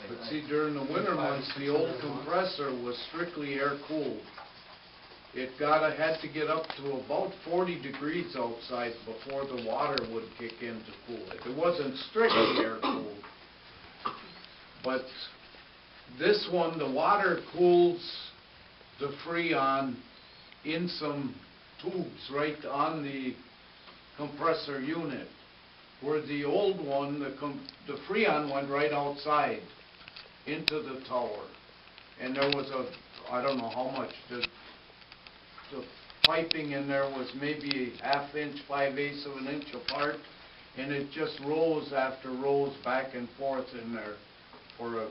But see, during the winter months, the old compressor was strictly air cooled. It had to get up to about 40 degrees outside before the water would kick in to cool it. It wasn't strictly air cooled. But this one, the water cools the Freon in some tubes right on the compressor unit. Where the old one, the Freon went right outside into the tower. And there was I don't know how much, the piping in there was maybe a ½ inch, 5/8 of an inch apart, and it just rows after rows back and forth in there for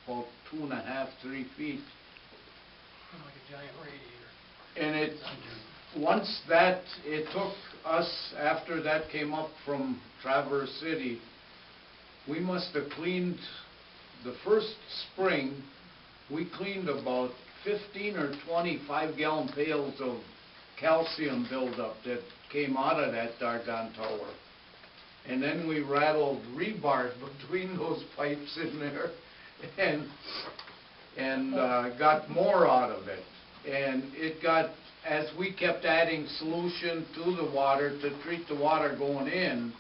about 2.5, 3 feet. Like a giant radiator. And it took us, after that came up from Traverse City, we must have cleaned, the first spring, we cleaned about 15 or 20 5-gallon pails of calcium buildup that came out of that doggone tower. And then we rattled rebar between those pipes in there and got more out of it. And it got, as we kept adding solution to the water to treat the water going in,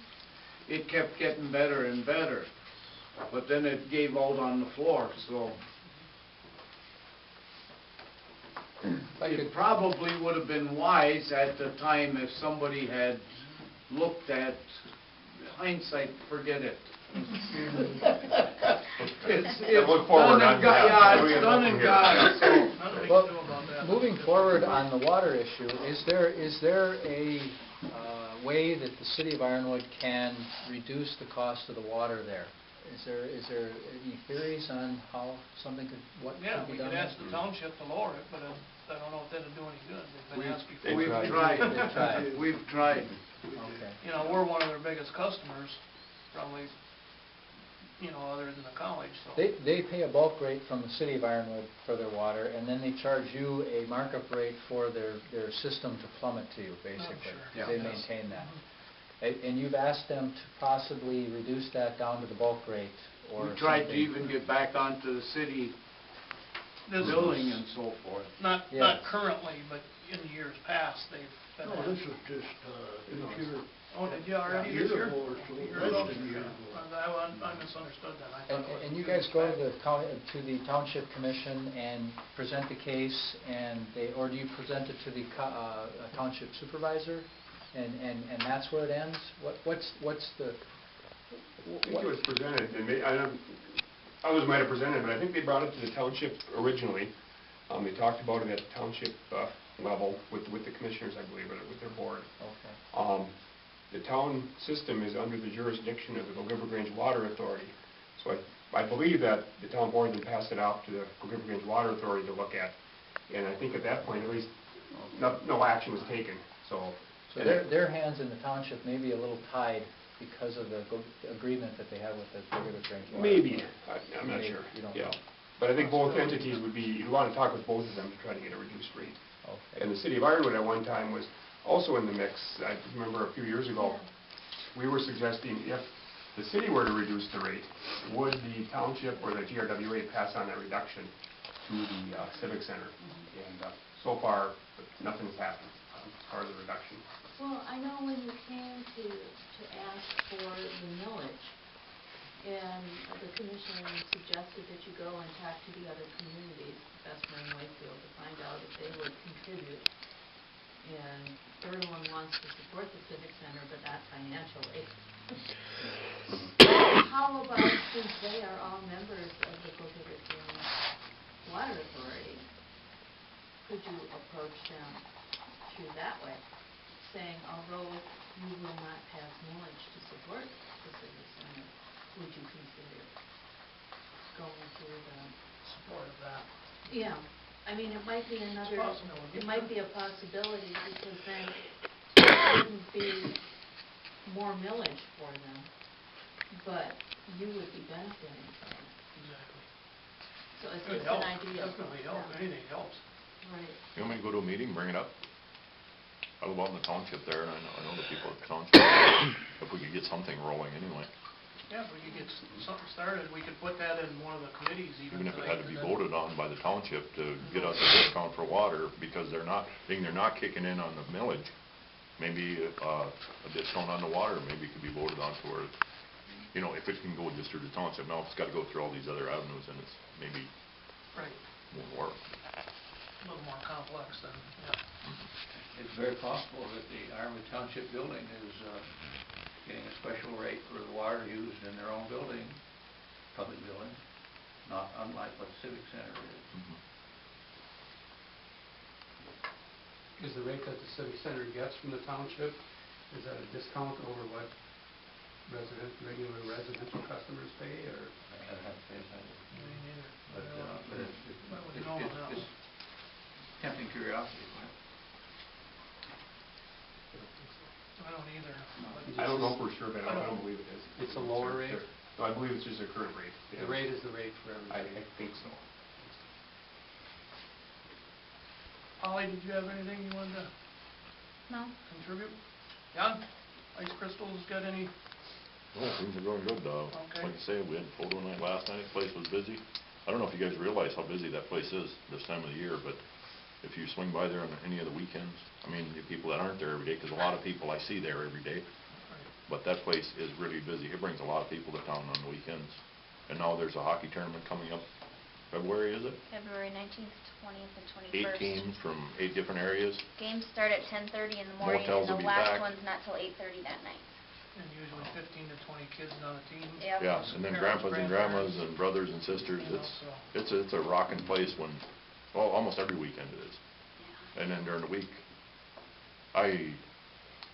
it kept getting better and better. But then it gave out on the floor, so it probably would have been wise at the time if somebody had looked at, hindsight, forget it. It's look forward done and on got, that. yeah, it's done and got. So, Well, moving forward on the water issue, is there a way that the city of Ironwood can reduce the cost of the water there? Is there any theories on how something could be done? We could ask the township to lower it, but I don't know if that'll do any good. They've been asked before. We've tried. We've tried. Okay. You know, we're one of their biggest customers, probably, other than the college, so. They pay a bulk rate from the city of Ironwood for their water, and then they charge you a markup rate for their system to plumb it to you, basically. Sure. Yeah. They maintain that. And you've asked them to possibly reduce that down to the bulk rate, or We tried to something. even get back onto the city billing and so forth. Not Yeah. currently, but in years past, they've been. No, this was just, this year. Oh, did you already Year this year? ago or so, Year less ago? than a year ago. I misunderstood that. I thought it was And you 2 guys years go back. to the township commission and present the case, or do you present it to the township supervisor, and that's where it ends? What's the? I think it was presented, and others might have presented, but I think they brought it to the township originally. They talked about it at the township level with the commissioners, I believe, with their board. Okay. The town system is under the jurisdiction of the Grange Water Authority. So I believe that the town board then passed it out to the Grange Water Authority to look at. And I think at that point, at least, no action was taken. So their hands in the township may be a little tied because of the agreement that they have with the Grange Water. maybe, I'm not Maybe, sure. you don't Yeah. know. But I think both entities would be, you'd want to talk with both of them to try to get a reduced rate. Okay. And the city of Ironwood at one time was also in the mix. I remember a few years ago, we were suggesting if the city were to reduce the rate, would the township or the GRWA pass on that reduction to the civic center? And so far, nothing's happened as far as the reduction. Well, I know when you came to ask for the millage, and the commission suggested that you go and talk to the other communities, Bessemer and Wakefield, to find out if they would contribute. And everyone wants to support the civic center, but not financially. How about, since they are all members of the Prohibited Water Authority, could you approach them through that way, saying, although you will not pass millage to support the civic center, would you consider going through the Support of that. Yeah, I mean, it might be another, possibility. it might be a possibility, because then it wouldn't be more millage for them, but you would be benefiting from it. Exactly. So it's Could just help, an idea. definitely help, Yeah. anything helps. Right. You want me to go to a meeting, bring it up? I live out in the township there, and I know the people at the township, if we could get something rolling anyway. Yeah, if we could get something started, we could put that in one of the committees even. Even if it tonight, had to be and then- voted on by the township to get us a discount for water, because they're not kicking in on the millage. Maybe a discount on the water, maybe it could be voted on for, you know, if it can go just through the township. Now, if it's gotta go through all these other avenues, and it's maybe Right, won't work. a little more complex than, yeah. It's very possible that the Ironwood Township building is getting a special rate for the water used in their own building, public building, not unlike what Civic Center is. Is the rate that the Civic Center gets from the township, is that a discount over what regular residential customers pay, or? I'd have to say it's not. Me neither. But I wouldn't know on that it's one. tempting curiosity, isn't it? I don't either. I don't know for sure, but I don't believe it is. It's a lower rate? No, I believe it's just a current rate. The rate is the rate for I everybody. think so. Holly, did you have anything you wanted to No? contribute? Jan, Ice Crystals got any? No, things are going good, Okay. like I say, we had photo night last night, the place was busy. I don't know if you guys realize how busy that place is this time of the year, but if you swing by there on any of the weekends, I mean, the people that aren't there every day, because a lot of people I see there every day, but that place is really busy. It brings a lot of people to town on the weekends. And now there's a hockey tournament coming up, February, is it? February 19th, 20th, and 8 21st. teams from 8 different areas. Games start at 10:30 in the morning, Motels and will the be last packed. one's not till 8:30 that night. And usually 15 to 20 kids on a team. Yep. Yeah, and then Parents, grandpas and grandmas and brothers and sisters, You know, it's a rocking place when, well, almost every weekend it is. Yeah. And then during the week, I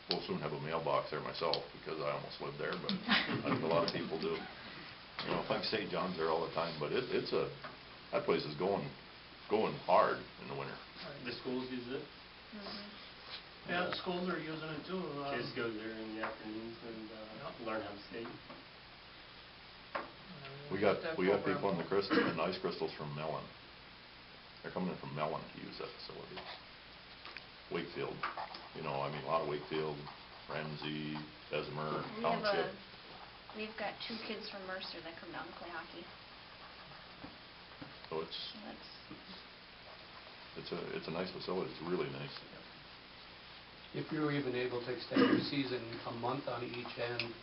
will soon have a mailbox there myself, because I almost live there, but I think a lot of people do. You know, like St. John's there all the time, but that place is going hard in the winter. The schools use it. Yeah, the schools are using it too. Kids go there in the afternoons and learn how to skate. We got people in the ice crystals from Mellon. They're coming in from Mellon to use that facility. Wakefield, you know, I mean, a lot of Wakefield, Ramsey, Bessemer, Township. We've got 2 kids from Mercer that come down and play hockey. So it's a nice facility, it's really nice. If you were even able to extend your season a month on each end,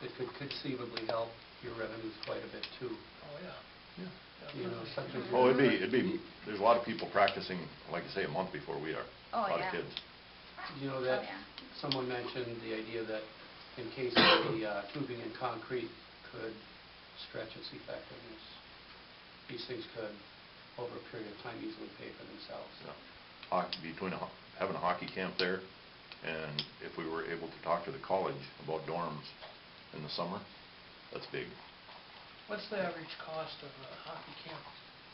it could conceivably help your revenues quite a bit too. Oh, yeah. You know, such as. Oh, there's a lot of people practicing, like I say, a month before we are. Oh, A lot yeah. of kids. You know Oh, that, yeah. someone mentioned the idea that in case the tubing and concrete could stretch its effectiveness, these things could, over a period of time, easily pay for themselves. Yeah. Having a hockey camp there, and if we were able to talk to the college about dorms in the summer, that's big. What's the average cost of a hockey camp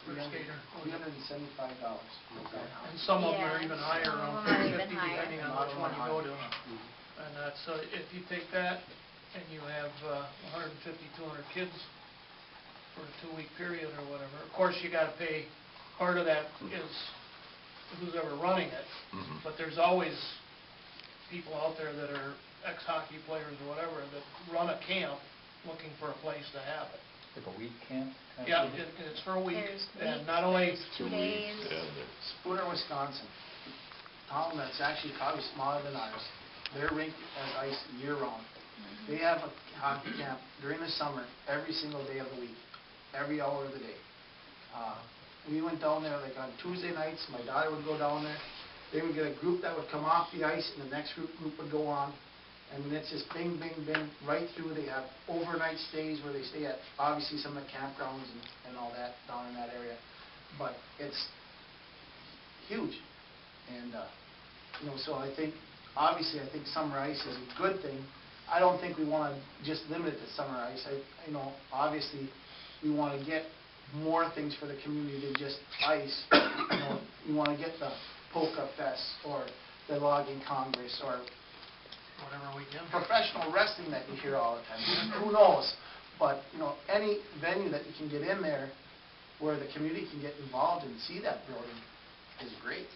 for a skater? $375. And some of them are Yeah, even higher, some of around them are even 350, higher. depending on which one you go to. And that's, so if you take that and you have 150, 200 kids for a 2-week period or whatever, of course you gotta pay, part of that is who's ever running it. But there's always people out there that are ex-hockey players or whatever that run a camp looking for a place to have it. Like a week camp? kind of Yeah, thing? it's for a week, There's and weeks, not only, there's 2 days. Yeah, Spooner, Wisconsin, town that's actually probably smaller than ours. Their rink has ice year-round. They have a hockey camp during the summer, every single day of the week, every hour of the day. We went down there like on Tuesday nights, my daughter would go down there. They would get a group that would come off the ice, and the next group would go on. And then it's just bing, bing, bing, right through. They have overnight stays where they stay at, obviously, some of the campgrounds and all that down in that area. But it's huge. And, so I think, obviously, I think summer ice is a good thing. I don't think we want to just limit it to summer ice. Obviously, we want to get more things for the community than just ice. We want to get the Polka Fest or the Logging Congress or whatever we can. professional wrestling that you hear all the time. Who knows? But, any venue that you can get in there where the community can get involved and see that building is great.